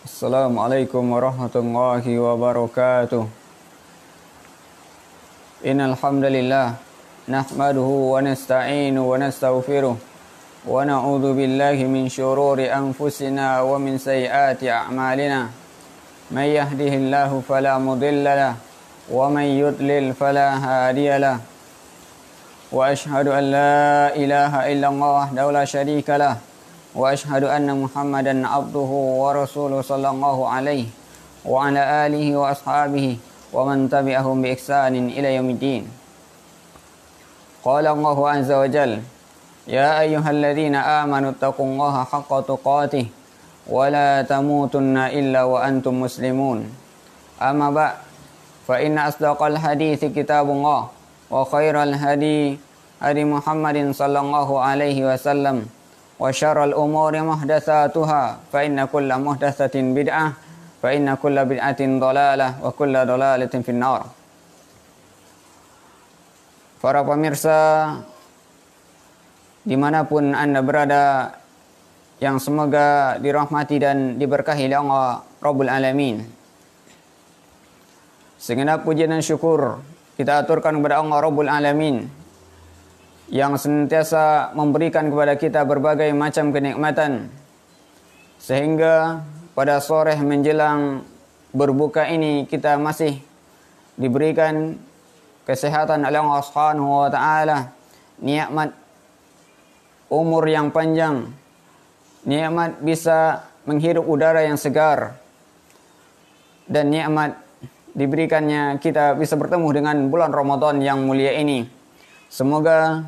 Assalamualaikum warahmatullahi wabarakatuh. Innal hamdalillah nahmaduhu wa nasta'inu wa nastaghfiruh wa na'udzu billahi min shururi anfusina wa min sayyiati a'malina. May yahdihillahu fala mudilla lahu wa may yudlil fala hadiyalah. Wa ashhadu an la ilaha illallah wahdahu la syarika lah. Wa ashhadu anna Muhammadan abduhu wa rasuluhu sallallahu alaihi wa ala alihi wa ashabihi wa man tabi'ahum bi ihsanin ila yaumiddin. Qala Allahu azza wa jalla, ya ayyuhalladzina amanu taqullaha haqqa tuqatih wa la tamutunna illa wa antum muslimun. Amma ba'd, fa inna asdaqal hadithi kitabullah wa khairal hadi Muhammadin sallallahu alaihi wasallam. Wa syarrul umuri muhdatsatuha fa inna kulla muhdatsatin bid'ah fa inna kulla bid'atin dhalalah wa kulla dhalalatin finnar. Para pemirsa dimanapun Anda berada, yang semoga dirahmati dan diberkahi oleh Allah Rabbul Alamin. Segenap puji dan syukur kita aturkan kepada Allah Rabbul Alamin yang senantiasa memberikan kepada kita berbagai macam kenikmatan, sehingga pada sore menjelang berbuka ini kita masih diberikan kesehatan oleh Allah Subhanahu wa taala, nikmat umur yang panjang, nikmat bisa menghirup udara yang segar, dan nikmat diberikannya kita bisa bertemu dengan bulan Ramadan yang mulia ini. Semoga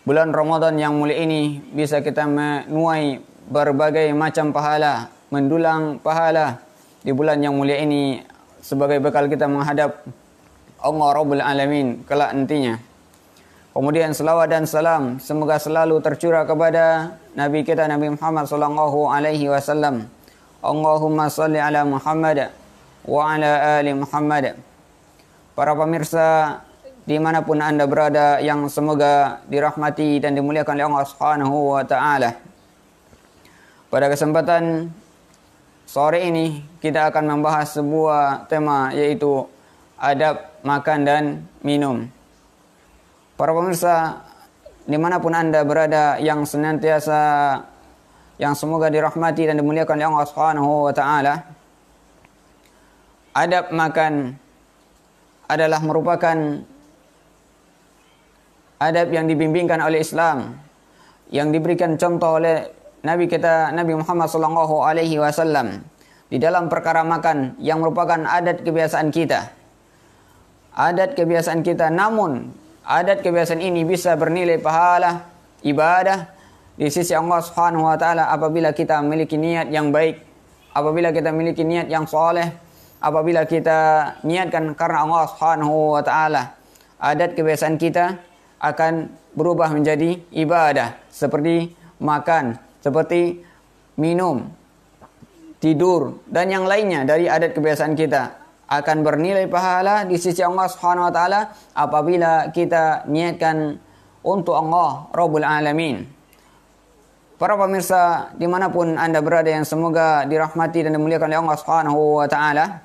bulan Ramadan yang mulia ini bisa kita menuai berbagai macam pahala, mendulang pahala di bulan yang mulia ini sebagai bekal kita menghadap Allah Rabbul Alamin kelak nantinya. Kemudian selawat dan salam semoga selalu tercurah kepada Nabi kita Nabi Muhammad sallallahu alaihi wasallam. Allahumma shalli ala Muhammad wa ala ali Muhammad. Para pemirsa dimanapun Anda berada, yang semoga dirahmati dan dimuliakan oleh Allah Subhanahu wa taala. Pada kesempatan sore ini kita akan membahas sebuah tema, yaitu adab makan dan minum. Para pemirsa dimanapun Anda berada, yang senantiasa yang semoga dirahmati dan dimuliakan oleh Allah Subhanahu wa taala, adab makan adalah merupakan adab yang dibimbingkan oleh Islam, yang diberikan contoh oleh Nabi kita Nabi Muhammad sallallahu alaihi wasallam di dalam perkara makan, yang merupakan adat kebiasaan kita. Adat kebiasaan kita, namun adat kebiasaan ini bisa bernilai pahala ibadah di sisi Allah Subhanahu wa taala apabila kita memiliki niat yang baik, apabila kita memiliki niat yang saleh, apabila kita niatkan karena Allah Subhanahu wa taala. Adat kebiasaan kita akan berubah menjadi ibadah, seperti makan, seperti minum, tidur, dan yang lainnya dari adat kebiasaan kita akan bernilai pahala di sisi Allah Subhanahu wa taala apabila kita niatkan untuk Allah Rabbul Alamin. Para pemirsa dimanapun Anda berada, yang semoga dirahmati dan dimuliakan oleh Allah Subhanahu wa taala,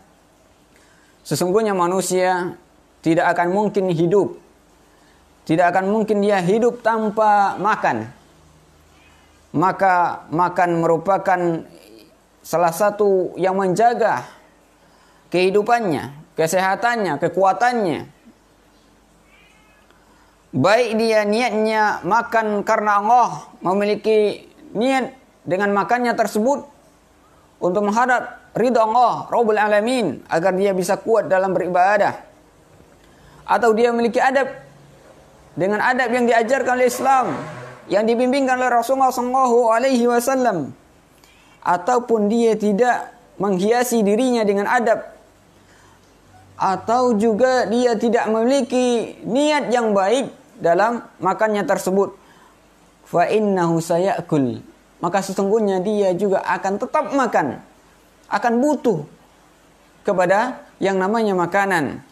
sesungguhnya manusia tidak akan mungkin hidup, tidak akan mungkin dia hidup tanpa makan. Maka makan merupakan salah satu yang menjaga kehidupannya, kesehatannya, kekuatannya. Baik dia niatnya makan karena Allah, memiliki niat dengan makannya tersebut untuk menghadap ridha Allah Rabbul Alamin agar dia bisa kuat dalam beribadah, atau dia memiliki adab dengan adab yang diajarkan oleh Islam, yang dibimbingkan oleh Rasulullah sallallahu alaihi wasallam, ataupun dia tidak menghiasi dirinya dengan adab, atau juga dia tidak memiliki niat yang baik dalam makannya tersebut, fa innahu sayakul, maka sesungguhnya dia juga akan tetap makan, akan butuh kepada yang namanya makanan.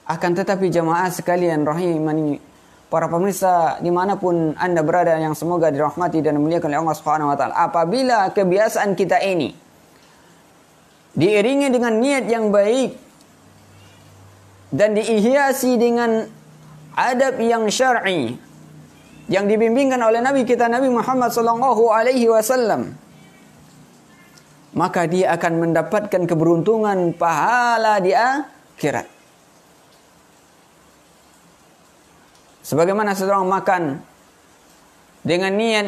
Akan tetapi jamaah sekalian rahimani para pemirsa dimanapun Anda berada yang semoga dirahmati dan dimuliakan oleh Allah Subhanahu wa taala, apabila kebiasaan kita ini diiringi dengan niat yang baik dan dihiasi dengan adab yang syar'i yang dibimbingkan oleh Nabi kita Nabi Muhammad sallallahu alaihi wasallam, maka dia akan mendapatkan keberuntungan pahala di akhirat. Sebagaimana seseorang makan dengan niat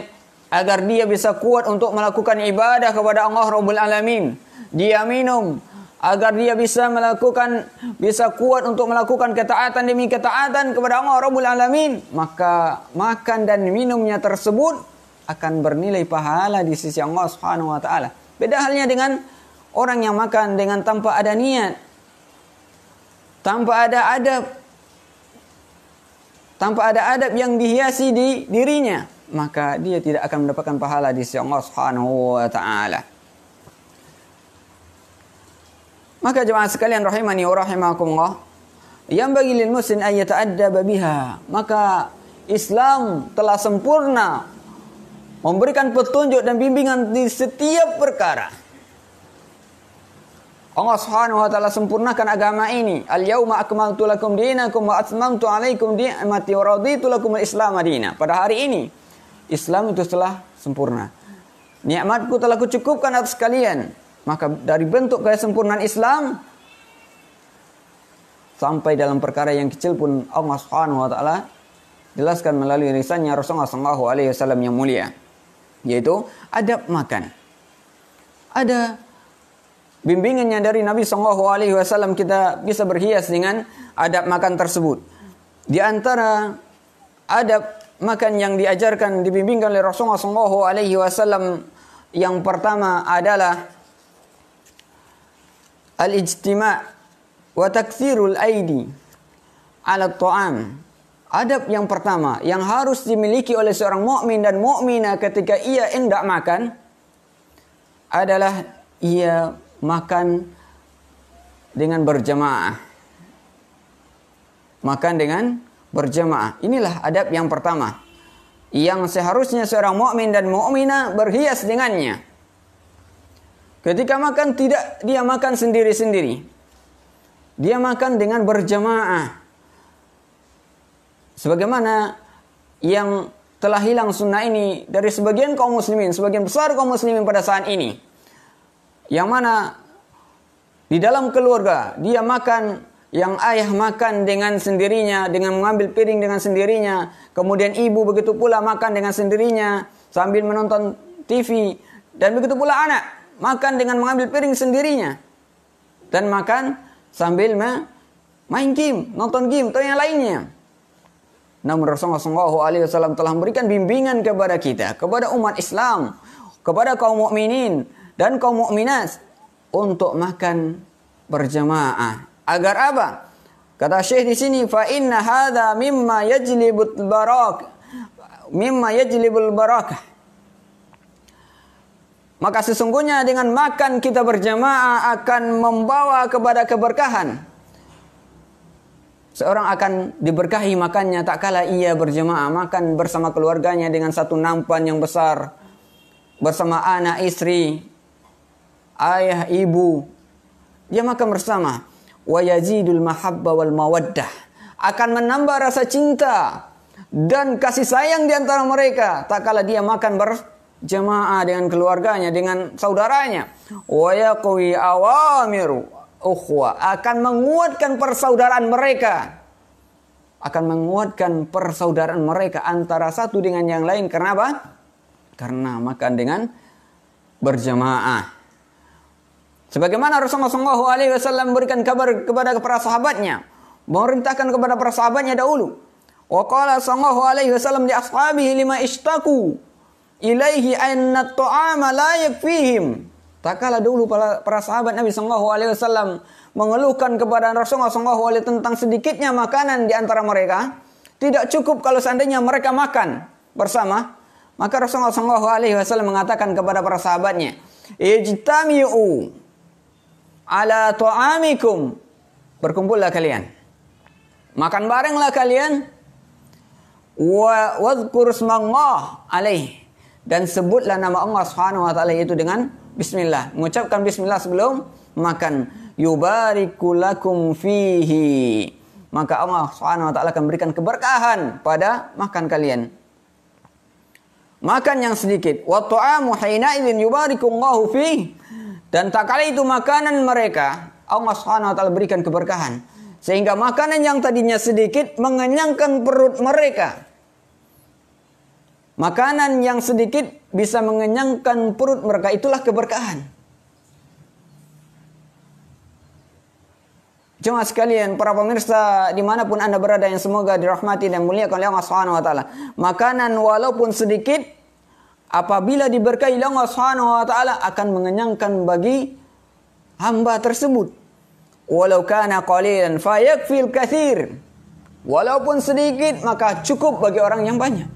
agar dia bisa kuat untuk melakukan ibadah kepada Allah Rabbul Alamin. Dia minum agar dia bisa kuat untuk melakukan ketaatan demi ketaatan kepada Allah Rabbul Alamin. Maka makan dan minumnya tersebut akan bernilai pahala di sisi Allah Subhanahu wa taala. Beda halnya dengan orang yang makan dengan tanpa ada niat, tanpa ada adab, tanpa ada adab yang dihiasi di dirinya, maka dia tidak akan mendapatkan pahala di sisi Allah Subhanahu wa taala. Maka jemaah sekalian rahimani wa rahimakumullah, yang bagi lil muslim ay yata'addab biha, maka Islam telah sempurna memberikan petunjuk dan bimbingan di setiap perkara. Allah Subhanahu wa taala sempurnakan agama ini. Al-yauma akmaltu lakum dinakum wa atmamtu alaikum ni'mati wa raditu lakum al-islam madina. Pada hari ini Islam itu telah sempurna. Nikmatku telah kucukupkan atas kalian. Maka dari bentuk kesempurnaan Islam sampai dalam perkara yang kecil pun Allah Subhanahu wa taala jelaskan melalui lisannya Rasulullah sallallahu alaihi wasallam yang mulia, yaitu adab makan. Ada bimbingannya dari Nabi sallallahu alaihi wasallam, kita bisa berhias dengan adab makan tersebut. Di antara adab makan yang diajarkan dibimbingkan oleh Rasulullah sallallahu alaihi wasallam yang pertama adalah al-ijtima' wa takthirul aidi 'ala at-ta'am. Adab yang pertama yang harus dimiliki oleh seorang mukmin dan mukminah ketika ia hendak makan adalah ia makan dengan berjamaah. Makan dengan berjamaah. Inilah adab yang pertama yang seharusnya seorang mukmin dan mukminah berhias dengannya. Ketika makan tidak dia makan sendiri-sendiri. Dia makan dengan berjamaah. Sebagaimana yang telah hilang sunnah ini dari sebagian kaum muslimin, sebagian besar kaum muslimin pada saat ini. Yang mana di dalam keluarga dia makan, yang ayah makan dengan sendirinya, dengan mengambil piring dengan sendirinya. Kemudian ibu begitu pula makan dengan sendirinya sambil menonton TV. Dan begitu pula anak makan dengan mengambil piring sendirinya. Dan makan sambil main game, nonton game atau yang lainnya. Namun Rasulullah SAW telah memberikan bimbingan kepada kita, kepada umat Islam, kepada kaum mukminin dan kaum mukminat untuk makan berjamaah. Agar apa? Kata Syekh di sini, fa inna hadza mimma yajlibul barakah. Maka sesungguhnya dengan makan kita berjamaah akan membawa kepada keberkahan. Seorang akan diberkahi makannya tak kala ia berjamaah, makan bersama keluarganya dengan satu nampan yang besar, bersama anak, istri, ayah, ibu. Dia makan bersama. Wa yazidul mahabba wal mawaddah. Akan menambah rasa cinta dan kasih sayang di antara mereka tak kala dia makan berjamaah dengan keluarganya, dengan saudaranya. Wa yaqwi awamiru ukhwa, akan menguatkan persaudaraan mereka. Akan menguatkan persaudaraan mereka antara satu dengan yang lain. Karena apa? Karena makan dengan berjamaah. Sebagaimana Rasulullah SAW memberikan kabar kepada para sahabatnya, memerintahkan kepada para sahabatnya dahulu. Wa qala sallallahu alaihi wasallam li ashabihi lima ishtaqu ilaihi anna at-ta'ama la yakfihim. Tak kala dulu para sahabat Nabi SAW mengeluhkan kepada Rasulullah SAW tentang sedikitnya makanan di antara mereka, tidak cukup kalau seandainya mereka makan bersama. Maka Rasulullah SAW mengatakan kepada para sahabatnya, ijtami'u ala ta'amikum, berkumpullah kalian, makan barenglah kalian, wa wadhkur ismallah alaih, dan sebutlah nama Allah Subhanahu wa taala itu dengan bismillah. Mengucapkan bismillah sebelum makan. Yubariku lakum fihi, maka Allah Subhanahu wa taala akan berikan keberkahan pada makan kalian. Makan yang sedikit. Wa ta'amu hina idzin yubarikullahu fihi, dan tak kala itu makanan mereka Allah Subhanahu wa taala berikan keberkahan sehingga makanan yang tadinya sedikit mengenyangkan perut mereka. Makanan yang sedikit bisa mengenyangkan perut mereka, itulah keberkahan. Cuma sekalian, para pemirsa dimanapun Anda berada yang semoga dirahmati dan muliakan oleh Allah Subhanahu wa taala. Makanan walaupun sedikit, apabila diberkahi oleh Allah Subhanahu wa taala akan mengenyangkan bagi hamba tersebut. Walau kana qalilan fayakfil katsir. Walaupun sedikit maka cukup bagi orang yang banyak.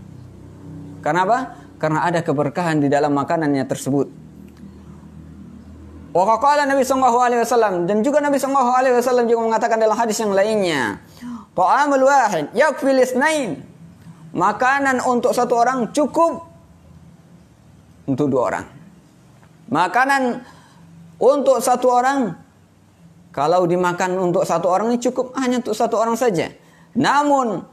Karena apa? Karena ada keberkahan di dalam makanannya tersebut. Wa qala Nabi sallallahu alaihi wasallam, dan juga Nabi sallallahu alaihi wasallam juga mengatakan dalam hadis yang lainnya, ta'amul wahid yakfil isnain. Makanan untuk satu orang cukup untuk dua orang. Makanan untuk satu orang, kalau dimakan untuk satu orang ini cukup hanya untuk satu orang saja. Namun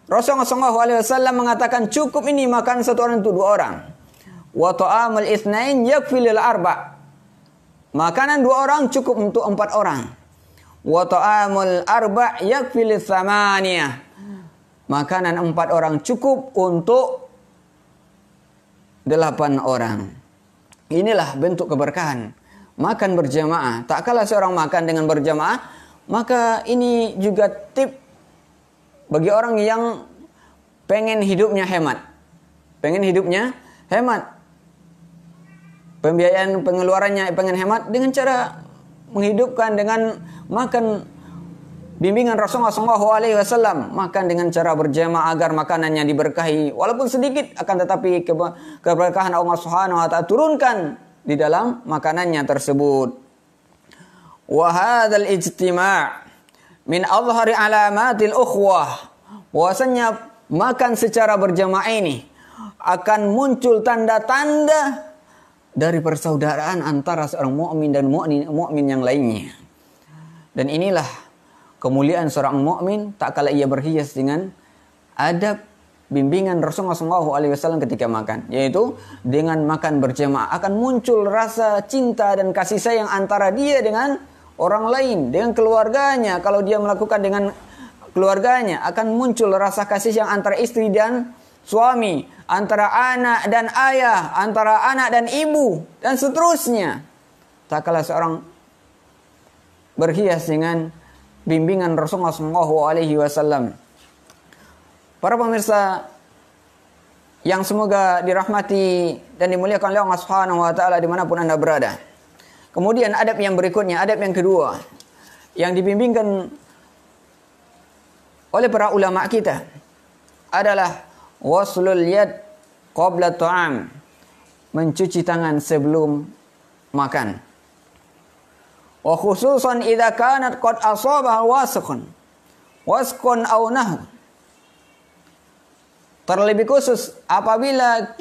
Rasulullah SAW mengatakan cukup ini makan satu orang untuk dua orang. Wa ta'amul itsnain yakfil arba. Makanan dua orang cukup untuk empat orang. Wa ta'amul arba yakfil tsamaniyah. Makanan empat orang cukup untuk 8 orang. Inilah bentuk keberkahan. Makan berjamaah. Tak kalah seorang makan dengan berjamaah, maka ini juga tip bagi orang yang pengen hidupnya hemat. Pengen hidupnya hemat. Pembiayaan pengeluarannya pengen hemat dengan cara menghidupkan dengan makan bimbingan Rasulullah SAW, makan dengan cara berjamaah agar makanannya diberkahi walaupun sedikit, akan tetapi keberkahan Allah Subhanahu wa taala turunkan di dalam makanannya tersebut. Wa hadzal ijtima' min azhari alamatil ukhwah. Bahwasanya makan secara berjamaah ini akan muncul tanda-tanda dari persaudaraan antara seorang mukmin dan mukmin yang lainnya. Dan inilah kemuliaan seorang mukmin tak kala ia berhias dengan adab bimbingan Rasulullah SAW ketika makan, yaitu dengan makan berjamaah akan muncul rasa cinta dan kasih sayang antara dia dengan orang lain, dengan keluarganya. Kalau dia melakukan dengan keluarganya akan muncul rasa kasih sayang antara istri dan suami, antara anak dan ayah, antara anak dan ibu, dan seterusnya. Tak kalah seorang berhias dengan bimbingan Rasulullah SAW. Para pemirsa yang semoga dirahmati dan dimuliakan oleh Allah Subhanahu wa taala dimanapun Anda berada. Kemudian adab yang berikutnya, adab yang kedua yang dibimbingkan oleh para ulama kita adalah waslul yad qabla ta'am, mencuci tangan sebelum makan. Wa khususan idza kanat qad asabaha wasqun aw nahr. Terlebih khusus apabila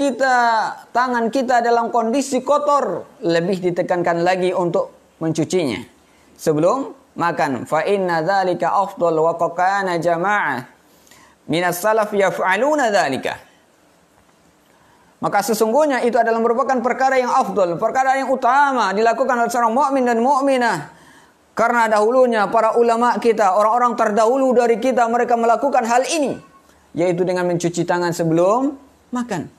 tangan kita dalam kondisi kotor, lebih ditekankan lagi untuk mencucinya sebelum makan. Fa inna dzalika afdal wa qana jama'ah minas salaf yaf'aluna dzalika. Maka sesungguhnya itu adalah merupakan perkara yang afdal, perkara yang utama dilakukan oleh seorang mukmin dan mukminah. Karena dahulunya para ulama kita, orang-orang terdahulu dari kita, mereka melakukan hal ini, yaitu dengan mencuci tangan sebelum makan.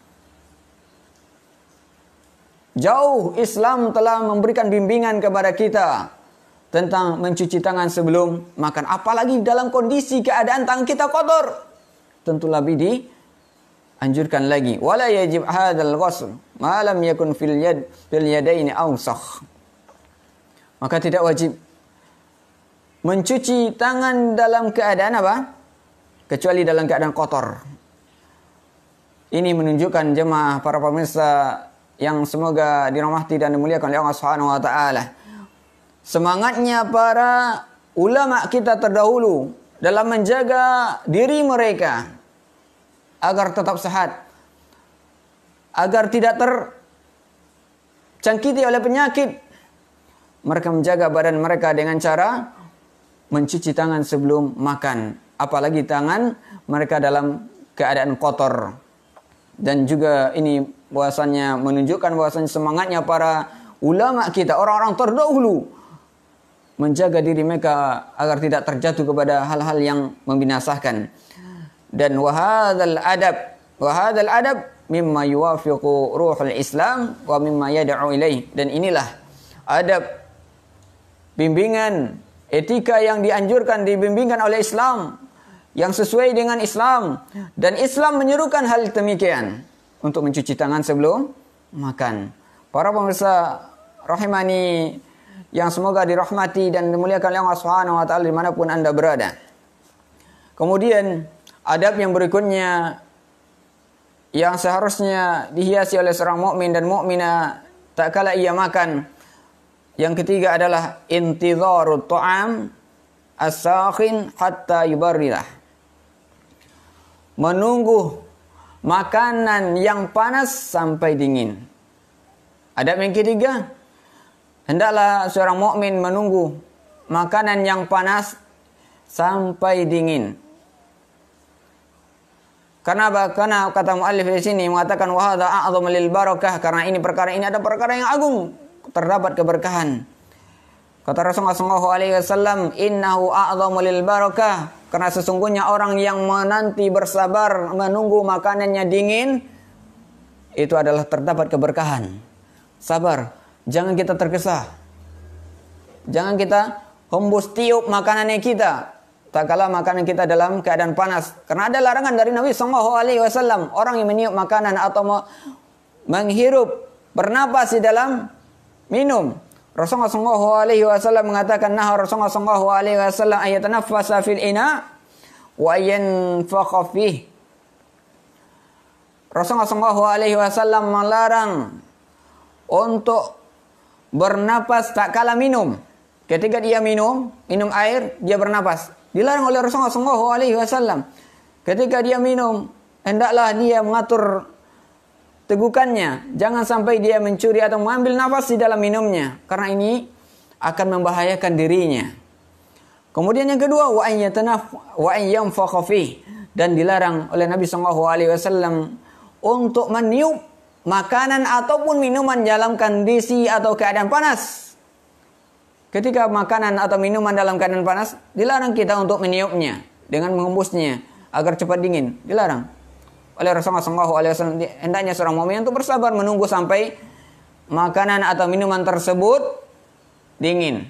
Jauh Islam telah memberikan bimbingan kepada kita tentang mencuci tangan sebelum makan. Apalagi dalam kondisi keadaan tangan kita kotor, tentu lebih dianjurkan lagi. Wala yajib hadzal ghusl ma lam yakun fil yadaini awsakh. Maka tidak wajib mencuci tangan dalam keadaan apa? Kecuali dalam keadaan kotor. Ini menunjukkan jemaah para pemirsa yang semoga dirahmati dan dimuliakan oleh Allah Subhanahu wa taala, semangatnya para ulama kita terdahulu dalam menjaga diri mereka agar tetap sehat, agar tidak terjangkiti oleh penyakit. Mereka menjaga badan mereka dengan cara mencuci tangan sebelum makan, apalagi tangan mereka dalam keadaan kotor. Dan juga ini bahwasannya menunjukkan bahwasannya semangatnya para ulama kita, orang-orang terdahulu, menjaga diri mereka agar tidak terjatuh kepada hal-hal yang membinasakan. Dan wahadzal adab mimma yuwafiqu ruhul Islam wa mimma yad'u ilaih. Dan inilah adab, bimbingan, etika yang dianjurkan, dibimbingkan oleh Islam, yang sesuai dengan Islam. Dan Islam menyerukan hal demikian, untuk mencuci tangan sebelum makan. Para pemirsa rahimani yang semoga dirahmati dan dimuliakan oleh Allah Subhanahu wa taala dimanapun Anda berada. Kemudian adab yang berikutnya yang seharusnya dihiasi oleh seorang mukmin dan mukminah tak kala ia makan, yang ketiga adalah intidharut ta'am as-sakhin hatta yubarridah. Menunggu makanan yang panas sampai dingin. Adab yang ketiga, hendaklah seorang mukmin menunggu makanan yang panas sampai dingin. Karena apa? Karena kata muallif di sini mengatakan wa hadza a'dhamu lil barakah, karena perkara ini ada perkara yang agung, terdapat keberkahan. Kata Rasulullah SAW, innahu a'dhamu lil barakah, karena sesungguhnya orang yang menanti bersabar menunggu makanannya dingin, itu adalah terdapat keberkahan. Sabar, jangan kita tergesa, jangan kita hembus tiup makanannya kita tak kala makanan kita dalam keadaan panas. Karena ada larangan dari Nabi SAW, orang yang meniup makanan atau menghirup, bernapas di dalam minum. Rasulullah SAW mengatakan, nah Rasulullah SAW ayatanafasa fil ina wa yanfakha fih. Rasulullah SAW melarang untuk bernapas tak kala minum. Ketika dia minum air, dia bernapas. Dilarang oleh Rasulullah SAW. Ketika dia minum, hendaklah dia mengatur tegukannya. Jangan sampai dia mencuri atau mengambil nafas di dalam minumnya, karena ini akan membahayakan dirinya. Kemudian yang kedua, wa an yanfakha fih, dan dilarang oleh Nabi SAW untuk meniup makanan ataupun minuman dalam kondisi atau keadaan panas. Ketika makanan atau minuman dalam keadaan panas, dilarang kita untuk meniupnya dengan menghembusnya agar cepat dingin. Dilarang oleh Rasulullah SAW. Hendaknya seorang mukmin untuk bersabar menunggu sampai makanan atau minuman tersebut dingin.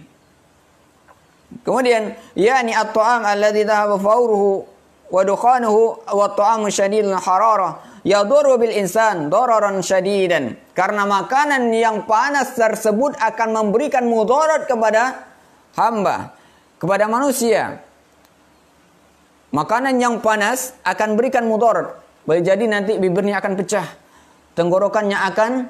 Kemudian, yakni at-ta'am alladzi dhahaba fawruhu wa dukhanuhu wa at-ta'amu syadidul hararah yadurru bil insan dararan syadidan. Karena makanan yang panas tersebut akan memberikan mudarat kepada hamba, kepada manusia. Makanan yang panas akan berikan mudarat. Boleh jadi nanti bibirnya akan pecah, tenggorokannya akan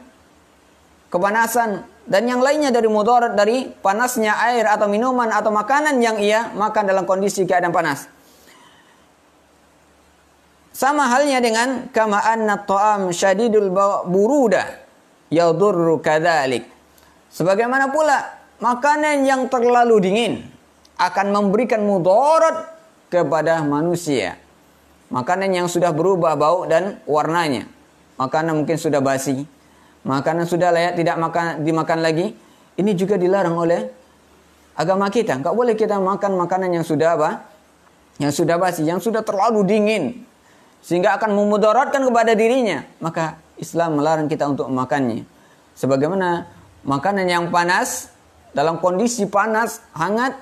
kepanasan, dan yang lainnya dari mudarat dari panasnya air atau minuman atau makanan yang ia makan dalam kondisi keadaan panas. Sama halnya dengan kama anna ta'am syadidul buruda yadurru kadzalik. Sebagaimana pula makanan yang terlalu dingin akan memberikan mudarat kepada manusia. Makanan yang sudah berubah bau dan warnanya, makanan mungkin sudah basi, makanan sudah layak tidak dimakan lagi, ini juga dilarang oleh agama kita. Enggak boleh kita makan makanan yang sudah yang sudah basi, yang sudah terlalu dingin, sehingga akan memudaratkan kepada dirinya. Maka Islam melarang kita untuk memakannya. Sebagaimana makanan yang panas, dalam kondisi panas, hangat,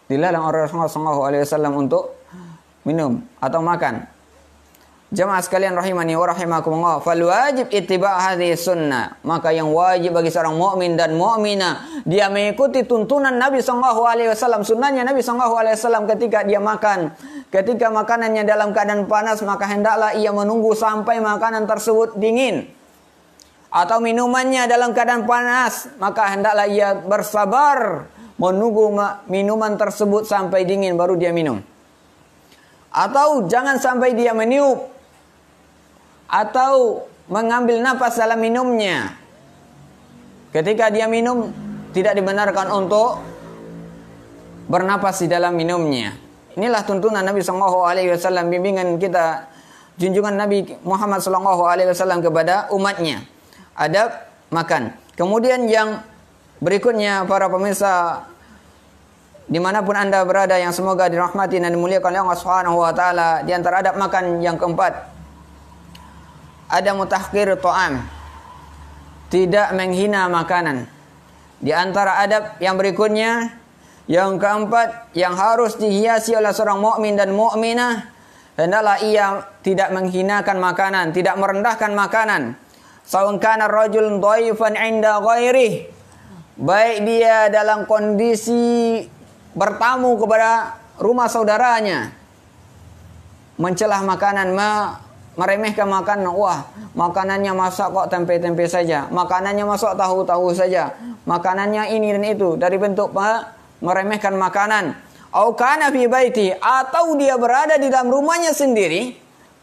dilarang oleh Rasulullah SAW untuk minum atau makan. Jamaah sekalian rahimani wa rahimakumullah, fal wajib ittiba' hadhihi sunnah. Maka yang wajib bagi seorang mukmin dan mukminah, dia mengikuti tuntunan Nabi SAW, sunnahnya Nabi SAW ketika dia makan. Ketika makanannya dalam keadaan panas, maka hendaklah ia menunggu sampai makanan tersebut dingin. Atau minumannya dalam keadaan panas, maka hendaklah ia bersabar menunggu minuman tersebut sampai dingin baru dia minum. Atau jangan sampai dia meniup atau mengambil napas dalam minumnya. Ketika dia minum, tidak dibenarkan untuk bernapas di dalam minumnya. Inilah tuntunan Nabi SAW, bimbingan kita, junjungan Nabi Muhammad SAW kepada umatnya. Adab makan. Kemudian yang berikutnya, para pemirsa dimanapun anda berada yang semoga dirahmati dan dimuliakan oleh Allah Subhanahu wa taala, di antara adab makan yang keempat, ada mutahqir ta'am, tidak menghina makanan. Di antara adab yang berikutnya, yang keempat, yang harus dihiasi oleh seorang mukmin dan mukminah, hendaklah ia tidak menghinakan makanan, tidak merendahkan makanan. Sawan kana rajul dhaifan 'inda ghairihi, baik dia dalam kondisi bertamu kepada rumah saudaranya, mencelah makanan, meremehkan makanan. Wah, makanannya masak kok tempe-tempe saja, makanannya masak tahu-tahu saja, makanannya ini dan itu, dari bentuk meremehkan makanan. Au kana fi baiti, atau dia berada di dalam rumahnya sendiri,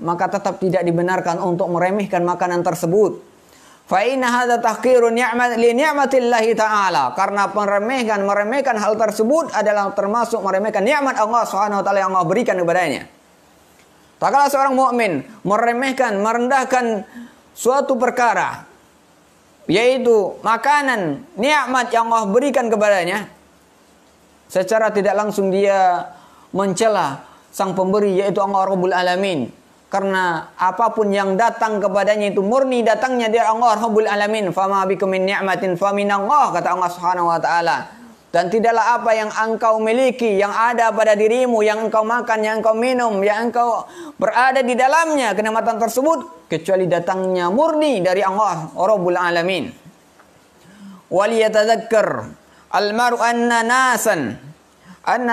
maka tetap tidak dibenarkan untuk meremehkan makanan tersebut. Fa inna hadza tahqirun ni'mat li ni'matillahi ta'ala, karena meremehkan hal tersebut adalah termasuk meremehkan nikmat Allah Subhanahu wa taala yang Allah berikan kepadanya. Tak kala seorang mukmin meremehkan, merendahkan suatu perkara, yaitu makanan, nikmat yang Allah berikan kepadanya, secara tidak langsung dia mencela sang pemberi, yaitu Allah Rabbul Alamin. Karena apapun yang datang kepadanya itu murni datangnya dari Allah Rabbul Alamin. Fama bikum min ni'matin faminallah, kata Allah Subhanahu wa taala. Dan tidaklah apa yang engkau miliki, yang ada pada dirimu, yang engkau makan, yang engkau minum, yang engkau berada di dalamnya, kenikmatan tersebut, kecuali datangnya murni dari Allah Rabbul Alamin. Waliyatadzakkar al-mar'u anna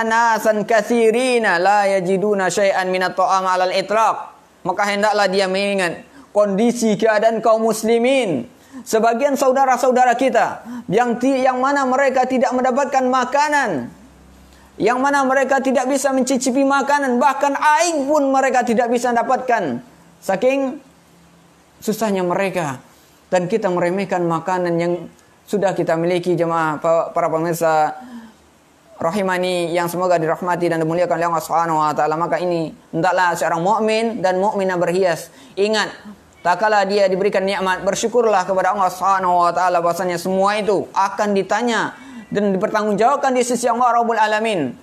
nasan katsirina la yajiduna syai'an minat ta'am 'alal itlaq. Maka hendaklah dia mengingat kondisi keadaan kaum muslimin, sebagian saudara-saudara kita yang mana mereka tidak mendapatkan makanan, yang mana mereka tidak bisa mencicipi makanan, bahkan air pun mereka tidak bisa dapatkan, saking susahnya mereka. Dan kita meremehkan makanan yang sudah kita miliki. Jemaah para pemirsa rahimani yang semoga dirahmati dan dimuliakan oleh Allah Subhanahu wa taala, maka ini hendaklah seorang mukmin dan mukminah berhias. Ingat, tak kala dia diberikan nikmat, bersyukurlah kepada Allah Subhanahu wa taala, bahwasanya semua itu akan ditanya dan dipertanggungjawabkan di sisi Allah Rabbul Alamin.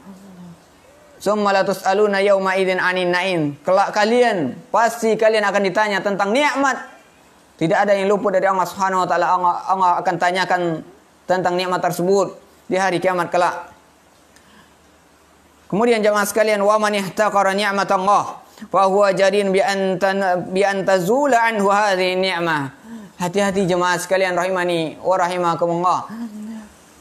Summa la tus'aluna yauma idzin 'anin na'im. Kelak kalian akan ditanya tentang nikmat. Tidak ada yang luput dari Allah Subhanahu wa taala. Allah akan tanyakan tentang nikmat tersebut di hari kiamat kelak. Kemudian jemaah sekalian, wa man ihtaqara ni'matallah fa huwa jadin bi an tazula anhu hadhihi ni'mah. Hati-hati jemaah sekalian rahimani wa rahimakumullah.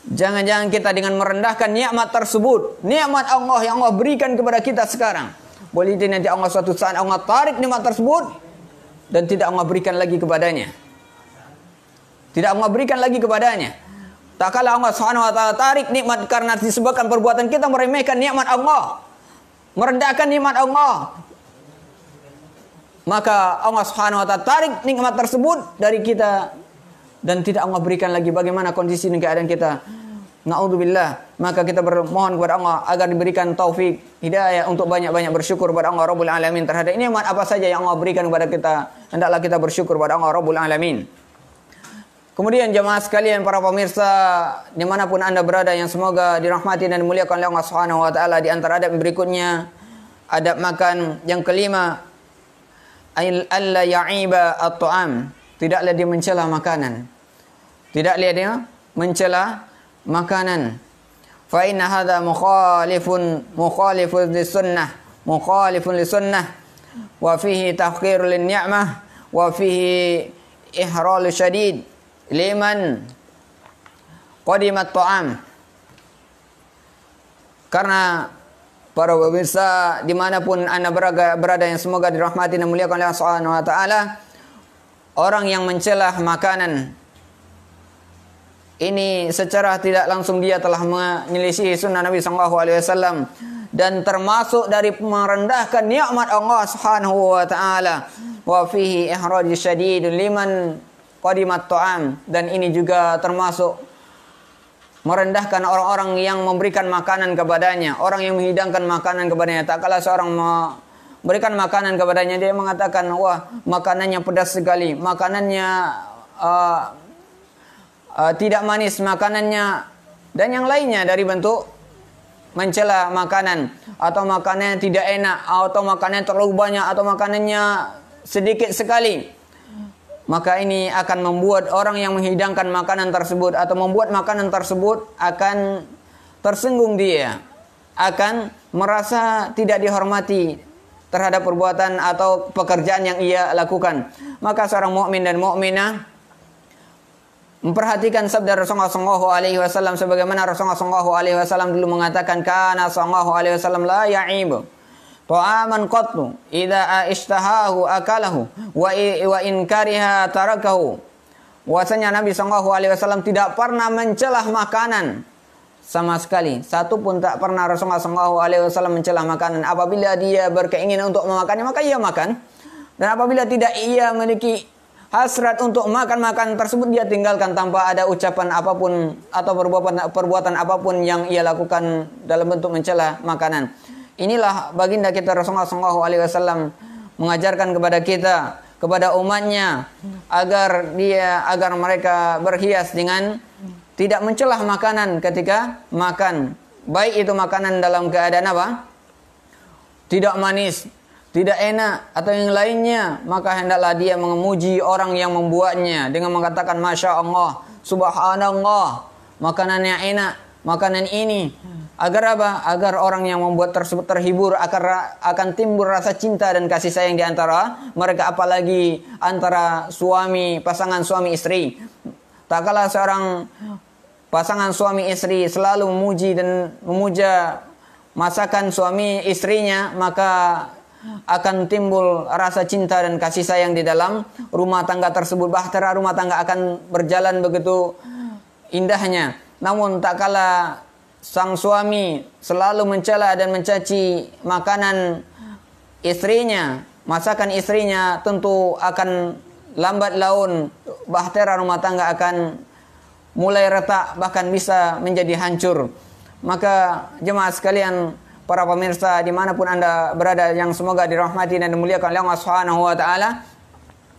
Jangan-jangan kita dengan merendahkan nikmat tersebut, nikmat Allah yang Allah berikan kepada kita sekarang, boleh jadi nanti Allah suatu saat Allah tarik nikmat tersebut dan tidak Allah berikan lagi kepadanya. Tidak Allah berikan lagi kepadanya. Tak kala Allah Subhanahu wa taala tarik nikmat karena disebabkan perbuatan kita meremehkan nikmat Allah, merendahkan nikmat Allah, maka Allah Subhanahu wa taala tarik nikmat tersebut dari kita dan tidak Allah berikan lagi. Bagaimana kondisi dan keadaan kita? Na'udzubillah. Maka kita bermohon kepada Allah agar diberikan taufik, hidayah untuk banyak-banyak bersyukur kepada Allah Rabbul Alamin terhadap nikmat apa saja yang Allah berikan kepada kita. Hendaklah kita bersyukur kepada Allah Rabbul Alamin. Kemudian jemaah sekalian, para pemirsa dimanapun anda berada yang semoga dirahmati dan dimuliakan oleh Allah Subhanahu wa taala, di antara adab berikutnya, adab makan yang kelima, alla ya'iba at-ta'am, tidaklah dia mencela makanan. Tidaklah dia mencela makanan. Fa inna hadza mukhalifun lis-sunnah wa fihi tahqir lin-ni'mah wa fihi ihral syadid liman qadimat ta'am. Karena para pemirsa dimanapun anda berada yang semoga dirahmati dan muliakan oleh Allah Subhanahu wa taala, orang yang mencela makanan ini secara tidak langsung dia telah menyelisihi sunnah Nabi sallallahu alaihi wasallam, dan termasuk dari merendahkan nikmat Allah Subhanahu wa taala. Wa fihi ihraj syadid liman qadimat ta'am, dan ini juga termasuk merendahkan orang-orang yang memberikan makanan kepadanya, orang yang menghidangkan makanan kepadanya. Tak kala seorang memberikan makanan kepadanya, dia mengatakan, wah makanannya pedas sekali, makanannya tidak manis, makanannya, dan yang lainnya dari bentuk mencela makanan, atau makanannya tidak enak, atau makanannya terlalu banyak, atau makanannya sedikit sekali. Maka ini akan membuat orang yang menghidangkan makanan tersebut atau membuat makanan tersebut akan tersinggung, dia akan merasa tidak dihormati terhadap perbuatan atau pekerjaan yang ia lakukan. Maka seorang mukmin dan mukminah memperhatikan sabda Rasulullah sallallahu alaihi wasallam, sebagaimana Rasulullah sallallahu alaihi wasallam dulu mengatakan, kana sallallahu alaihi wasallam la ya'ib ta'aman qattu idza ishtahahu akalahu wa in kariha tarakahu. Bahwasanya Nabi sallallahu alaihi wasallam tidak pernah mencelah makanan sama sekali. Satu pun tak pernah Rasulullah sallallahu alaihi wasallam mencelah makanan. Apabila dia berkeinginan untuk memakannya, maka ia makan. Dan apabila tidak, ia memiliki hasrat untuk makan makanan tersebut, dia tinggalkan tanpa ada ucapan apapun atau perbuatan apapun yang ia lakukan dalam bentuk mencela makanan. Inilah baginda kita Rasulullah SAW mengajarkan kepada kita, kepada umatnya, agar mereka berhias dengan tidak mencelah makanan ketika makan, baik itu makanan dalam keadaan apa? Tidak manis, tidak enak, atau yang lainnya, maka hendaklah dia memuji orang yang membuatnya dengan mengatakan Masya Allah, Subhanallah, makanannya enak, makanan ini. Agar apa? Agar orang yang membuat tersebut terhibur, akan timbul rasa cinta dan kasih sayang di antara mereka, apalagi antara pasangan suami istri. Tak kala seorang pasangan suami istri selalu memuji dan memuja masakan suami istrinya, maka akan timbul rasa cinta dan kasih sayang di dalam rumah tangga tersebut. Bahtera rumah tangga akan berjalan begitu indahnya. Namun tak kala sang suami selalu mencela dan mencaci makanan istrinya, masakan istrinya, tentu akan lambat laun bahtera rumah tangga akan mulai retak, bahkan bisa menjadi hancur. Maka jemaah sekalian, para pemirsa dimanapun Anda berada yang semoga dirahmati dan dimuliakan oleh Allah Subhanahu wa taala,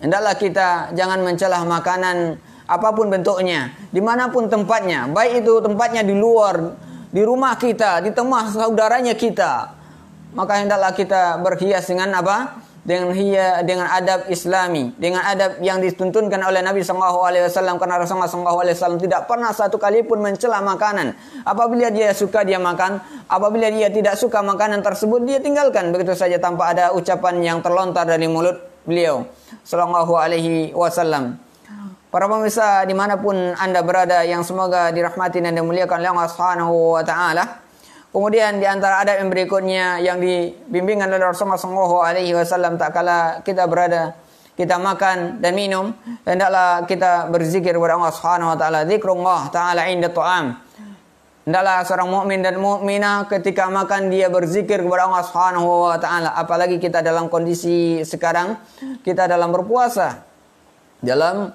hendaklah kita jangan mencelah makanan apapun bentuknya, dimanapun tempatnya, baik itu tempatnya di luar, di rumah kita, di tengah saudaranya kita. Maka hendaklah kita berhias dengan apa? Dengan adab Islami, dengan adab yang dituntunkan oleh Nabi sallallahu alaihi wasallam, karena Rasulullah sallallahu alaihi wasallam tidak pernah satu kali pun mencela makanan. Apabila dia suka dia makan, apabila dia tidak suka makanan tersebut dia tinggalkan begitu saja tanpa ada ucapan yang terlontar dari mulut beliau sallallahu alaihi wasallam. Para pemirsa dimanapun Anda berada yang semoga dirahmati dan dimuliakan oleh Allah Subhanahu wa taala. Kemudian di antara adab yang berikutnya yang dibimbingkan oleh Rasulullah SAW, tak kala kita berada, kita makan dan minum, hendaklah kita berzikir kepada Allah Subhanahu wa taala. Zikrullah taala inda ta'am. Hendaklah seorang mukmin dan mukminah ketika makan dia berzikir kepada Allah Subhanahu wa taala. Apalagi kita dalam kondisi sekarang, kita dalam berpuasa, dalam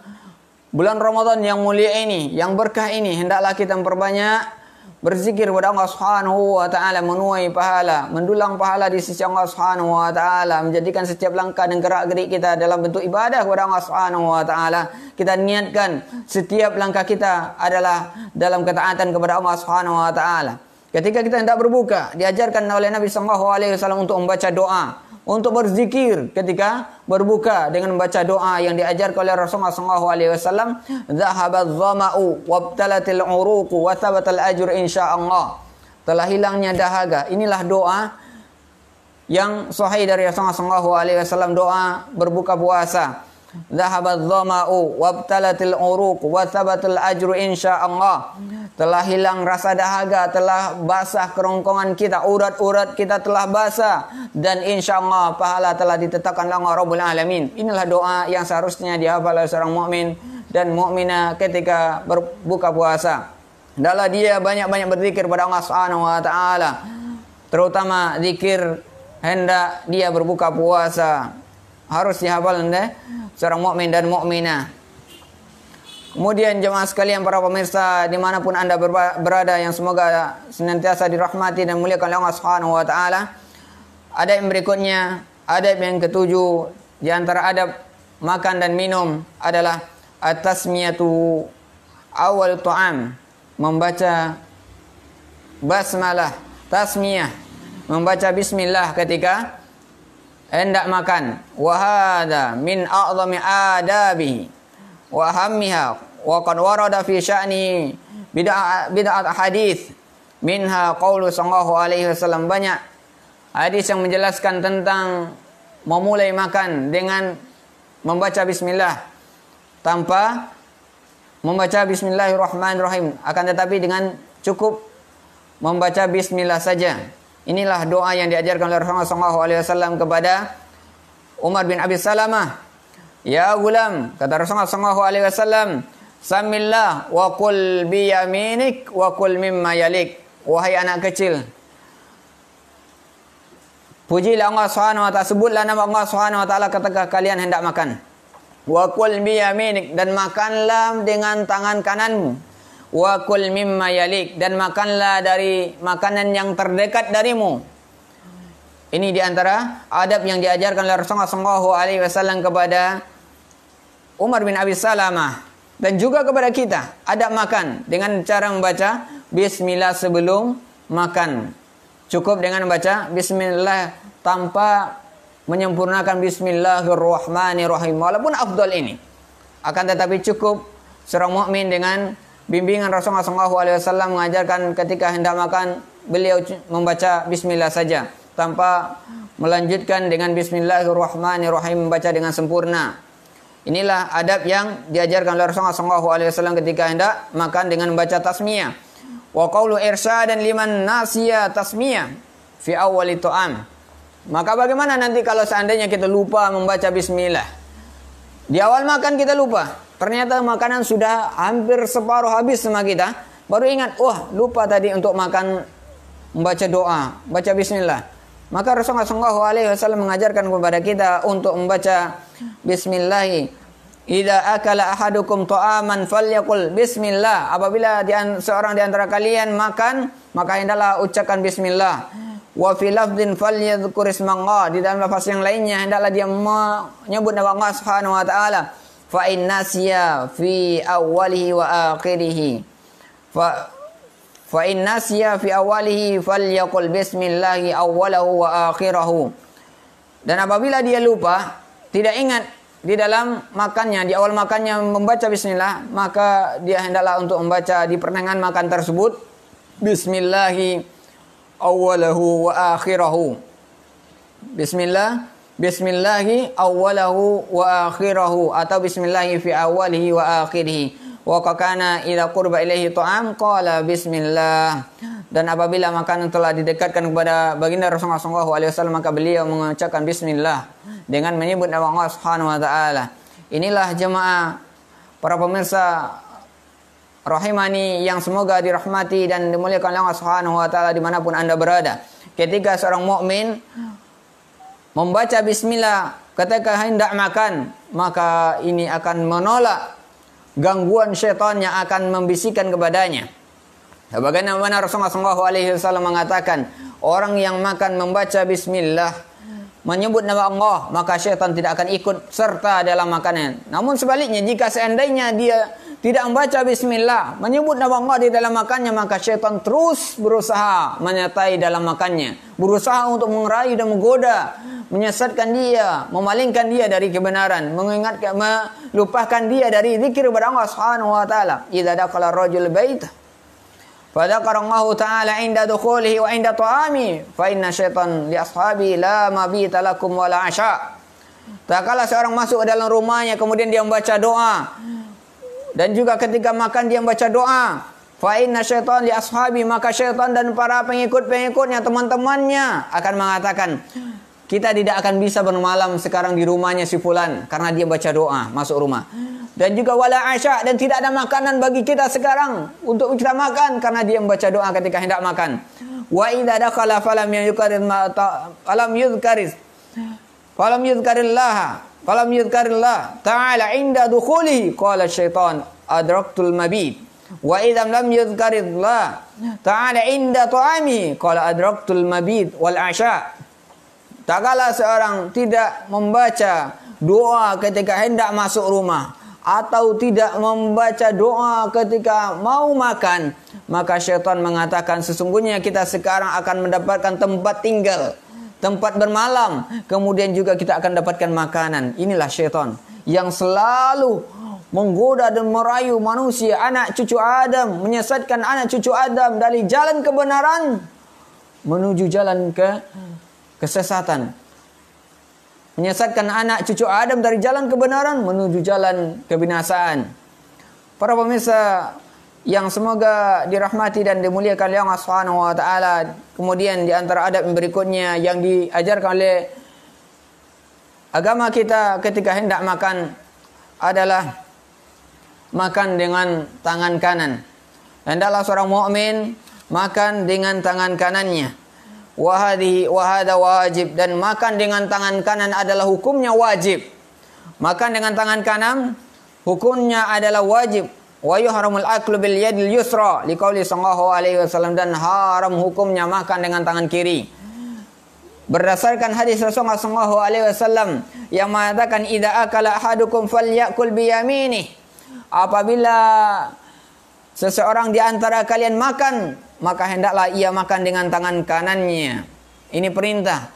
bulan Ramadan yang mulia ini, yang berkah ini, hendaklah kita memperbanyak berzikir kepada Allah Subhanahu wa taala, menuai pahala, mendulang pahala di sisi Allah Subhanahu wa taala, menjadikan setiap langkah dan gerak-gerik kita dalam bentuk ibadah kepada Allah Subhanahu wa taala. Kita niatkan setiap langkah kita adalah dalam ketaatan kepada Allah Subhanahu wa taala. Ketika kita hendak berbuka, diajarkan oleh Nabi sallallahu alaihi wasallam untuk membaca doa, untuk berzikir ketika berbuka dengan membaca doa yang diajarkan oleh Rasulullah SAW. Zahabaz zama'u wabtalatil uruqu wa thabatal ajr insyaallah. Telah hilangnya dahaga. Inilah doa yang sahih dari Rasulullah SAW, doa berbuka puasa. Zahabaz zama'u wabtalatil uruqu wa thabatal ajr insyaallah. Telah hilang rasa dahaga, telah basah kerongkongan kita, urat-urat kita telah basah, dan insyaallah pahala telah ditetapkan oleh Allah Rabbul Alamin. Inilah doa yang seharusnya dihafal oleh seorang mukmin dan mukminah ketika berbuka puasa. Hendaklah dia banyak-banyak berzikir kepada Allah Subhanahu wa taala. terutama zikir hendak dia berbuka puasa, harus dihafal oleh seorang mukmin dan mukminah. Kemudian jemaah sekalian, para pemirsa dimanapun anda berada, yang semoga senantiasa dirahmati dan muliakan oleh Allah Subhanahu Wa Taala. Adab yang berikutnya, adab yang ketujuh di antara adab makan dan minum adalah at-tasmiyatu awal ta'am, membaca basmalah, tasmiyah, membaca bismillah ketika hendak makan. Wa hadza min a'zami adabihi wa ahammiha wa qad warada fi sya'ni bid'at hadits minha qaulu sallallahu alaihi wasallam. Banyak hadis yang menjelaskan tentang memulai makan dengan membaca bismillah tanpa membaca bismillahirrahmanirrahim, akan tetapi dengan cukup membaca bismillah saja. Inilah doa yang diajarkan oleh Rasulullah SAW kepada Umar bin Abi Salamah. Ya gulam, kata Rasulullah SAW, samillah wa qul bi yaminik wa qul mimma yalik. Wahai anak kecil, pujilah Allah Subhanahu wa taala, sebutlah nama Allah Subhanahu wa taala ketika kalian hendak makan. Wa qul bi yaminik, dan makanlah dengan tangan kananmu. Wa qul mimma yalik, dan makanlah dari makanan yang terdekat darimu. Ini diantara adab yang diajarkan oleh Rasulullah SAW kepada Umar bin Abi Salamah, dan juga kepada kita. Adab makan dengan cara membaca bismillah sebelum makan. Cukup dengan membaca bismillah tanpa menyempurnakan bismillahirrahmanirrahim, walaupun afdal ini. Akan tetapi cukup seorang mukmin dengan bimbingan Rasulullah SAW mengajarkan ketika hendak makan, beliau membaca bismillah saja tanpa melanjutkan dengan bismillahirrahmanirrahim, membaca dengan sempurna. Inilah adab yang diajarkan oleh Rasulullah SAW ketika hendak makan dengan membaca tasmiyah. Wa qawlu irsyadan liman nasiya tasmiyah fi awwali ta'am. Maka bagaimana nanti kalau seandainya kita lupa membaca bismillah? Di awal makan kita lupa. Ternyata makanan sudah hampir separuh habis sama kita. Baru ingat, wah lupa tadi untuk makan, membaca doa, baca bismillah. Maka Rasulullah SAW mengajarkan kepada kita untuk membaca bismillah. Idza akala ahadukum ta'aman falyaqul bismillah. Apabila seorang di antara kalian makan, maka hendaklah ucapkan bismillah. Wa fi lafdhin falyadhkur ismallah. Di dalam lafaz yang lainnya hendaklah dia menyebut nama Allah Subhanahu wa taala. Fa innasiya fi awwalihi wa akhirih. Fa innasiya fi awwalihi falyaqul bismillah awwalahu wa akhirahu. Dan apabila dia lupa, tidak ingat di dalam makannya, di awal makannya membaca bismillah, maka dia hendaklah untuk membaca di pertengahan makan tersebut bismillahi awwalahu wa akhirahu. Bismillahi awwalahu wa akhirahu, atau bismillahi fi awwalihi wa akhirih. Wa kana idza qurba ilaihi ta'am qala bismillah. Dan apabila makanan telah didekatkan kepada baginda Rasulullah SAW, maka beliau mengucapkan bismillah dengan menyebut nama Allah Subhanahu wa taala. Inilah jemaah para pemirsa rahimani yang semoga dirahmati dan dimuliakan oleh Allah Subhanahu wa taala dimanapun anda berada. Ketika seorang mukmin membaca bismillah ketika hendak makan, maka ini akan menolak gangguan syaitan yang akan membisikkan kepadanya. Bagaimana Rasulullah SAW mengatakan, orang yang makan membaca bismillah, menyebut nama Allah, maka syaitan tidak akan ikut serta dalam makanan. Namun sebaliknya, jika seandainya dia tidak membaca bismillah, menyebut nama Allah di dalam makannya, maka syaitan terus berusaha menyertai dalam makannya, berusaha untuk mengerayu dan menggoda, menyesatkan dia, memalingkan dia dari kebenaran, mengingatkan, melupakan dia dari zikir kepada Allah Subhanahu wa taala. Idza dakhala ar-rajul baita fa dzakara Allah taala 'inda dukhulihi wa 'inda ta'ami fa inna syaitan li ashabi la mabita lakum wa la 'asha. Tak kala seorang masuk ke dalam rumahnya kemudian dia membaca doa, dan juga ketika makan dia membaca doa, fa inna syaitan li ashabi, maka syaitan dan para pengikut-pengikutnya, teman-temannya akan mengatakan, kita tidak akan bisa bermalam sekarang di rumahnya si fulan karena dia baca doa masuk rumah. Dan juga wala asya, dan tidak ada makanan bagi kita sekarang untuk kita makan karena dia membaca doa ketika hendak makan. Wa idza dakhala falam yudhkarillah ta'ala inda dukhulihi qala syaitan adraktul mabit. Wa idza lam yudhkarillah ta'ala inda ta'amihi qala adraktul mabit wal asya. Tak kala seorang tidak membaca doa ketika hendak masuk rumah atau tidak membaca doa ketika mau makan, maka syaitan mengatakan sesungguhnya kita sekarang akan mendapatkan tempat tinggal, tempat bermalam, kemudian juga kita akan dapatkan makanan. Inilah syaitan yang selalu menggoda dan merayu manusia, anak cucu Adam, menyesatkan anak cucu Adam dari jalan kebenaran menuju jalan kesesatan. Menyesatkan anak cucu Adam dari jalan kebenaran menuju jalan kebinasaan. Para pemirsa yang semoga dirahmati dan dimuliakan oleh Allah Subhanahu wa taala. Kemudian di antara adab berikutnya yang diajarkan oleh agama kita ketika hendak makan adalah makan dengan tangan kanan. Hendaklah seorang mukmin makan dengan tangan kanannya. Wahada wajib, dan makan dengan tangan kanan adalah hukumnya wajib. Makan dengan tangan kanan hukumnya adalah wajib. Wa yuhramul aklu bil yadil yusra liqauli sallallahu alaihi wasallam, dan haram hukumnya makan dengan tangan kiri. Berdasarkan hadis Rasulullah sallallahu alaihi wasallam yang mengatakan idza akala ahadukum falyakul bi yaminih. Apabila seseorang di antara kalian makan, maka hendaklah ia makan dengan tangan kanannya. Ini perintah.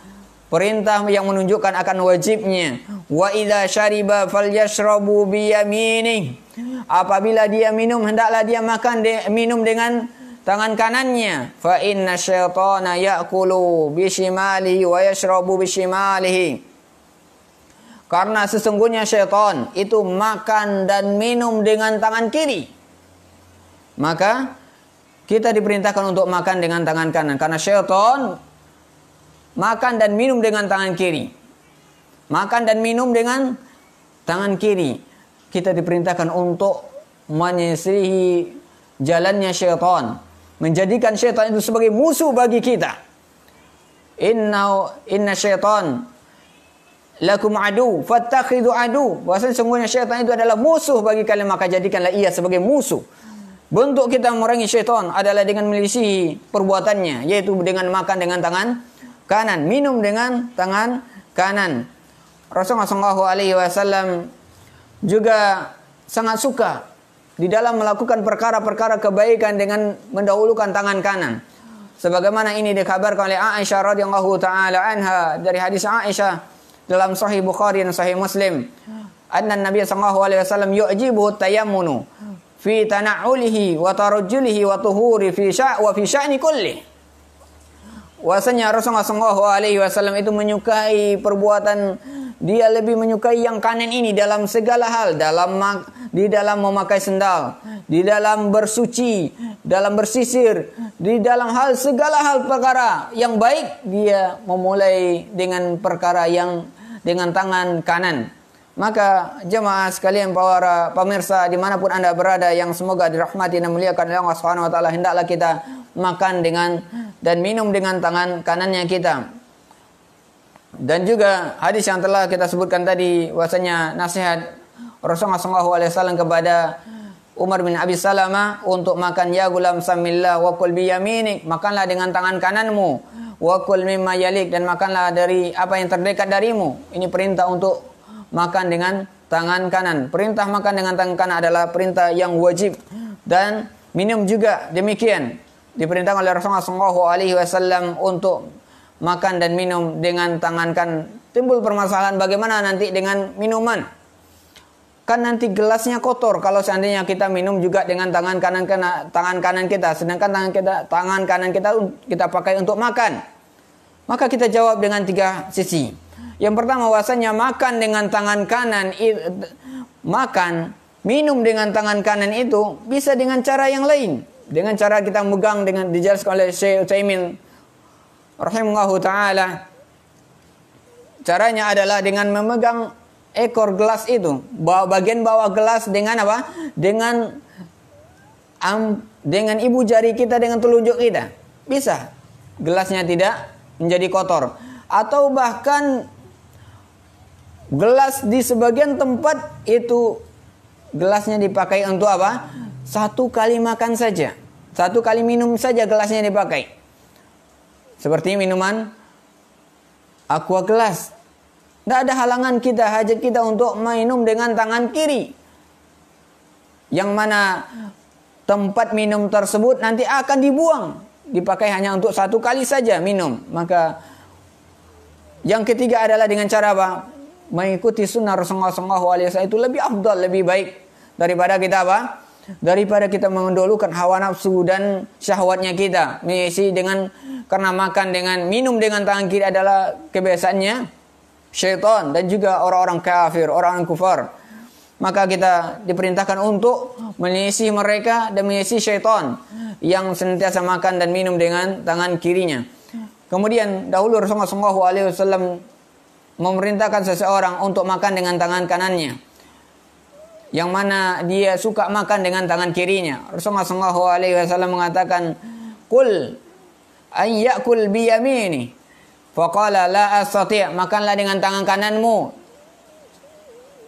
Perintah yang menunjukkan akan wajibnya. Wa idza syariba falyashrabu bi yaminih. Apabila dia minum, hendaklah dia minum dengan tangan kanannya. Fa inna syaitana ya'kulu bi shimalihi wa yashrabu bi shimalihi. Karena sesungguhnya syaitan itu makan dan minum dengan tangan kiri. Maka kita diperintahkan untuk makan dengan tangan kanan, karena syaitan makan dan minum dengan tangan kiri. Makan dan minum dengan tangan kiri. Kita diperintahkan untuk menyelisihi jalannya syaitan, menjadikan syaitan itu sebagai musuh bagi kita. Inna syaitan lakum adu fattakhidhu adu. Bahwasanya sungguhnya syaitan itu adalah musuh bagi kalian, maka jadikanlah ia sebagai musuh. Bentuk kita memerangi syaitan adalah dengan melisihi perbuatannya, yaitu dengan makan dengan tangan kanan, minum dengan tangan kanan. Rasulullah SAW juga sangat suka di dalam melakukan perkara-perkara kebaikan dengan mendahulukan tangan kanan. Sebagaimana ini dikabarkan oleh Aisyah radhiyallahu taala anha dari hadis Aisyah dalam Sahih Bukhari dan Sahih Muslim. Anna Nabi sallallahu alaihi wasallam yu'jibuhu tayammunu fi tana'ulihi wa tarajjulihi wa tuhuri fi sya'ni kulli. Wasanya Rasulullah sallallahu alaihi wasallam itu menyukai perbuatan, dia lebih menyukai yang kanan ini dalam segala hal, di dalam memakai sendal, di dalam bersuci, dalam bersisir, di dalam segala hal perkara yang baik, dia memulai dengan perkara yang dengan tangan kanan. Maka jemaah sekalian, para pemirsa dimanapun anda berada yang semoga dirahmati dan muliakan oleh Allah Subhanahu Wa Taala, hendaklah kita makan dengan dan minum dengan tangan kanannya kita. Dan juga hadis yang telah kita sebutkan tadi, bahwasanya nasihat Rasulullah SAW kepada Umar bin Abi Salamah untuk makan, ya gulam samillah wa kul bi yaminik, makanlah dengan tangan kananmu, wa kul mimma yalik, dan makanlah dari apa yang terdekat darimu. Ini perintah untuk makan dengan tangan kanan. Perintah makan dengan tangan kanan adalah perintah yang wajib, dan minum juga demikian. Diperintahkan oleh Rasulullah SAW untuk makan dan minum dengan tangan kanan. Timbul permasalahan bagaimana nanti dengan minuman? Kan nanti gelasnya kotor kalau seandainya kita minum juga dengan tangan kanan kita, sedangkan tangan kanan kita pakai untuk makan. Maka kita jawab dengan 3 sisi. Yang pertama, bahwasanya makan dengan tangan kanan, minum dengan tangan kanan itu bisa dengan cara yang lain. Dengan cara kita megang, dengan dijelaskan oleh Syekh Utsaimin rahimahullahu taala. Caranya adalah dengan memegang ekor gelas itu, bagian bawah gelas dengan apa? Dengan ibu jari kita, dengan telunjuk kita. Bisa. gelasnya tidak menjadi kotor. Atau bahkan gelas di sebagian tempat itu gelasnya dipakai untuk apa? Satu kali makan saja, satu kali minum saja gelasnya dipakai. Seperti minuman aqua gelas. Tidak ada halangan kita, hajat kita untuk minum dengan tangan kiri. Yang mana tempat minum tersebut nanti akan dibuang. Dipakai hanya untuk satu kali saja minum. Maka yang ketiga adalah dengan cara apa? Mengikuti sunnah Rasulullah SAW itu lebih afdal, lebih baik daripada kita apa? Daripada kita mendahulukan hawa nafsu dan syahwatnya kita. Mengisi dengan, karena makan dengan minum dengan tangan kiri adalah kebiasaannya syaitan dan juga orang-orang kafir, orang-orang kufar. Maka kita diperintahkan untuk menyisi mereka dan menyisi syaitan yang senantiasa makan dan minum dengan tangan kirinya. Kemudian dahulu Rasulullah SAW memerintahkan seseorang untuk makan dengan tangan kanannya, yang mana dia suka makan dengan tangan kirinya. Rasulullah SAW mengatakan, "Qul an ya'kul bi yamini." Faqala la astati', makanlah dengan tangan kananmu.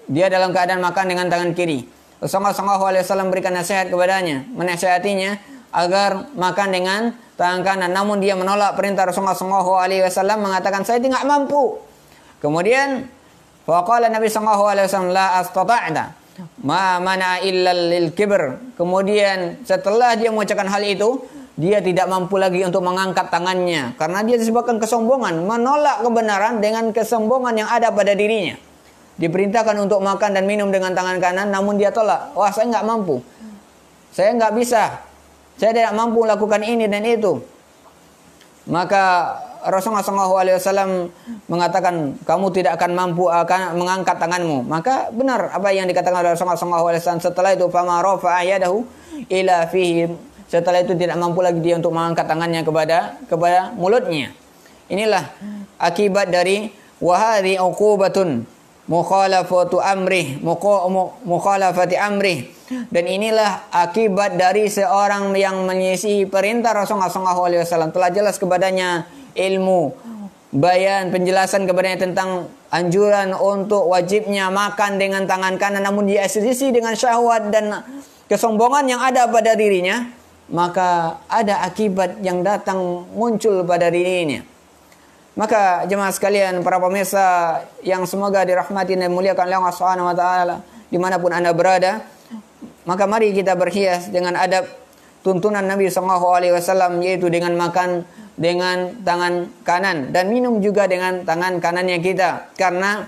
Dia dalam keadaan makan dengan tangan kiri. Rasulullah SAW berikan nasihat kepadanya, menasihatinya agar makan dengan tangan kanan. Namun dia menolak perintah Rasulullah SAW, mengatakan, "Saya tidak mampu." Kemudian faqala Nabi SAW, "La astata'ta ma mana illa lil kibr." Kemudian setelah dia mengucapkan hal itu, dia tidak mampu lagi untuk mengangkat tangannya karena dia disebabkan kesombongan, menolak kebenaran dengan kesombongan yang ada pada dirinya. Diperintahkan untuk makan dan minum dengan tangan kanan, namun dia tolak. Wah, saya nggak mampu, saya nggak bisa, saya tidak mampu lakukan ini dan itu. Maka Rasulullah SAW mengatakan, kamu tidak akan mampu akan mengangkat tanganmu. Maka benar apa yang dikatakan oleh Rasulullah SAW. Setelah itu, fama rafa'a yadahu ila fihi. Setelah itu tidak mampu lagi dia untuk mengangkat tangannya kepada mulutnya. Inilah akibat dari wahari uqubatun mukhalafatu amrih, mukhalafati amrih. Dan inilah akibat dari seorang yang menyisihi perintah Rasulullah SAW. Telah jelas kepadanya ilmu, bayan, penjelasan kepadanya tentang anjuran untuk wajibnya makan dengan tangan kanan, namun dia selisih dengan syahwat dan kesombongan yang ada pada dirinya, maka ada akibat yang datang muncul pada dirinya. Maka jemaah sekalian, para pemirsa yang semoga dirahmati dan dimuliakan oleh Allah Subhanahu wa taala dimanapun Anda berada, maka mari kita berhias dengan adab tuntunan Nabi SAW, yaitu dengan makan dengan tangan kanan dan minum juga dengan tangan kanannya kita. Karena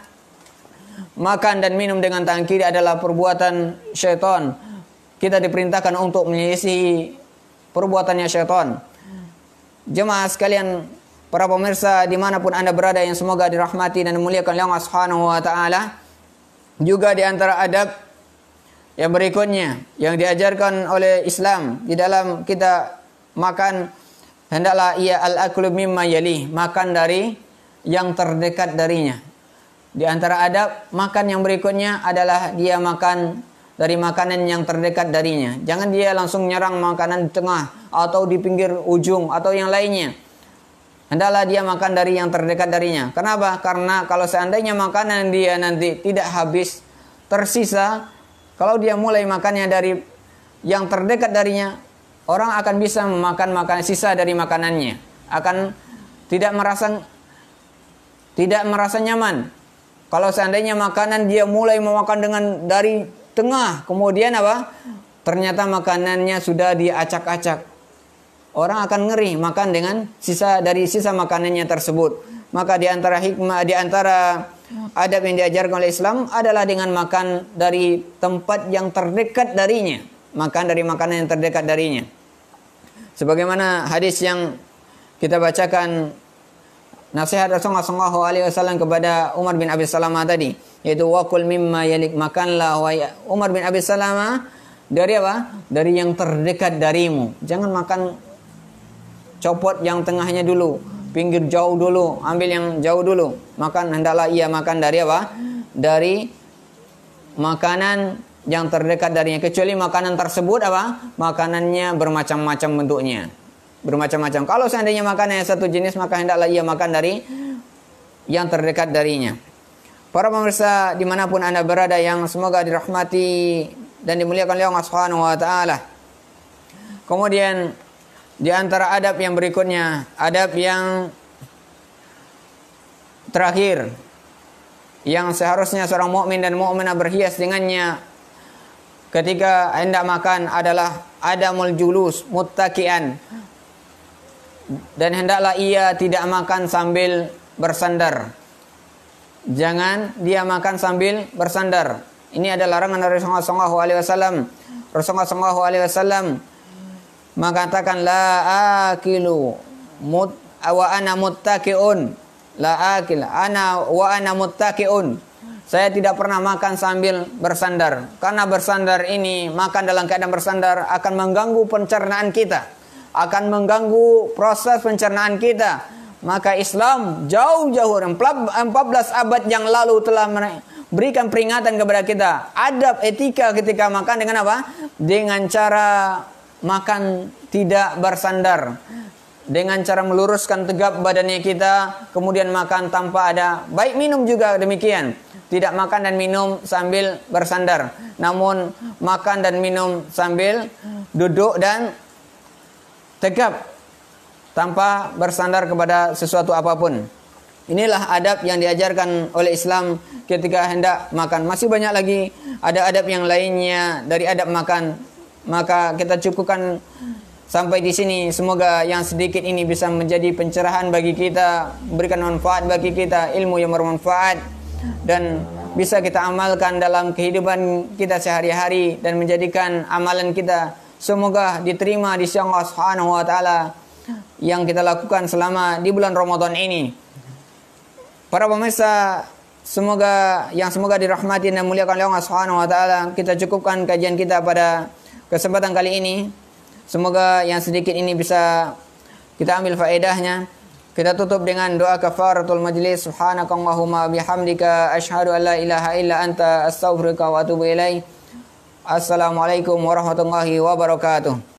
makan dan minum dengan tangan kiri adalah perbuatan syaitan. Kita diperintahkan untuk menyelisihi perbuatannya syaitan. Jemaah sekalian, para pemirsa dimanapun Anda berada yang semoga dirahmati dan dimuliakan oleh Allah Subhanahu wa taala, juga di antara adab yang berikutnya yang diajarkan oleh Islam di dalam kita makan, hendaklah ia al-aklu mimma yali, makan dari yang terdekat darinya. Di antara adab makan yang berikutnya adalah dia makan dari makanan yang terdekat darinya. Jangan dia langsung nyerang makanan di tengah atau di pinggir ujung atau yang lainnya. Hendaklah dia makan dari yang terdekat darinya. Kenapa? Karena kalau seandainya makanan dia nanti tidak habis, tersisa, kalau dia mulai makannya dari yang terdekat darinya, orang akan bisa memakan makanan sisa dari makanannya, akan tidak merasa nyaman. Kalau seandainya makanan dia mulai memakan dengan dari tengah, kemudian apa? Ternyata makanannya sudah diacak-acak. Orang akan ngeri makan dengan sisa makanannya tersebut. Maka di antara hikmah, di antara adab yang diajarkan oleh Islam adalah dengan makan dari tempat yang terdekat darinya, makan dari makanan yang terdekat darinya. Sebagaimana hadis yang kita bacakan, nasihat Rasulullah SAW kepada Umar bin Abi Salamah tadi, yaitu waqul mimma yalik, makanlah Umar bin Abi Salamah dari apa? Dari yang terdekat darimu. Jangan makan copot yang tengahnya dulu, pinggir jauh dulu, ambil yang jauh dulu. Makan, hendaklah ia makan dari apa? Dari makanan yang terdekat darinya, kecuali makanan tersebut apa? Makanannya bermacam-macam bentuknya. bermacam-macam. Kalau seandainya makannya satu jenis, maka hendaklah ia makan dari yang terdekat darinya. Para pemirsa dimanapun Anda berada yang semoga dirahmati dan dimuliakan oleh Allah Subhanahu wa taala. Kemudian di antara adab yang berikutnya, adab yang terakhir yang seharusnya seorang mukmin dan mukminah berhias dengannya ketika hendak makan adalah adamul julus muttaqian, dan hendaklah ia tidak makan sambil bersandar. Jangan dia makan sambil bersandar. Ini adalah larangan dari Rasulullah SAW. Rasulullah SAW mengatakan la akilu wa ana muttaqiun, la akil ana wa ana muttaqiun. Saya tidak pernah makan sambil bersandar, karena bersandar ini, makan dalam keadaan bersandar akan mengganggu pencernaan kita, akan mengganggu proses pencernaan kita. Maka Islam jauh-jauh 14 abad yang lalu telah berikan peringatan kepada kita adab etika ketika makan dengan apa? Dengan cara makan tidak bersandar, dengan cara meluruskan tegap badannya kita, kemudian makan tanpa ada, baik minum juga demikian, tidak makan dan minum sambil bersandar, namun makan dan minum sambil duduk dan tegap tanpa bersandar kepada sesuatu apapun. Inilah adab yang diajarkan oleh Islam ketika hendak makan. Masih banyak lagi ada adab yang lainnya dari adab makan. Maka kita cukupkan sampai di sini. Semoga yang sedikit ini bisa menjadi pencerahan bagi kita, memberikan manfaat bagi kita, ilmu yang bermanfaat, dan bisa kita amalkan dalam kehidupan kita sehari-hari dan menjadikan amalan kita semoga diterima di sisi Allah Subhanahu wa taala yang kita lakukan selama di bulan Ramadan ini. Para pemirsa, semoga dirahmati dan muliakan oleh Allah Subhanahu wa taala. Kita cukupkan kajian kita pada kesempatan kali ini. Semoga yang sedikit ini bisa kita ambil faedahnya. Kita tutup dengan doa kafaratul majlis. Subhanakallahumma bihamdika asyhadu an la ilaha illa anta astaghfiruka wa atubu ilaik. Assalamualaikum warahmatullahi wabarakatuh.